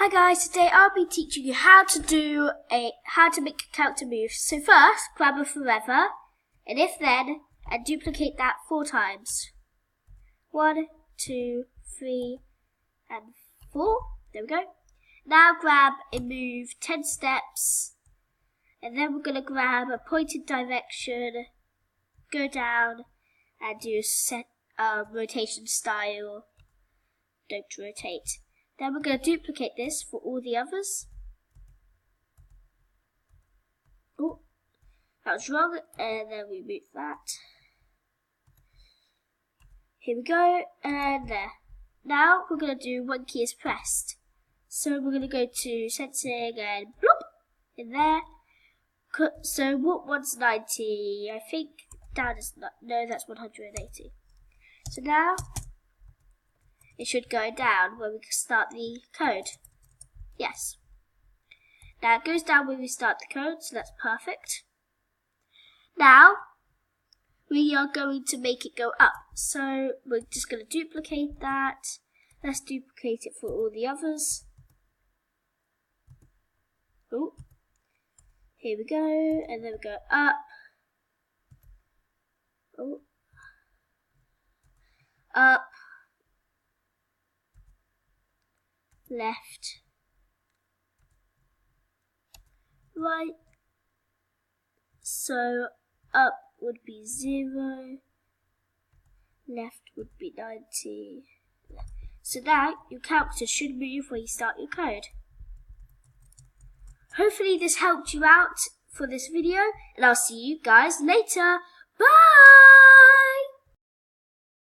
Hi guys, today I'll be teaching you how to make a character move. So first, grab a forever, and if then, and duplicate that 4 times. 1, 2, 3, and 4. There we go. Now grab a move 10 steps, and then we're going to grab a pointed direction, go down, and do set rotation style. Don't rotate. Then we're going to duplicate this for all the others. Oh, that was wrong, and then we move that. Here we go, and there. Now we're going to do one key is pressed. So we're going to go to sensing and bloop in there. So what one's 90? I think down is not. No, that's 180. So now it should go down when we start the code. Yes. Now it goes down when we start the code, so that's perfect. Now we are going to make it go up. So we're just going to duplicate that. Let's duplicate it for all the others. Oh, here we go, and then we go up. Oh, up. Left, right, so up would be 0, left would be 90. So now your character should move when you start your code. Hopefully this helped you out for this video, and I'll see you guys later. Bye!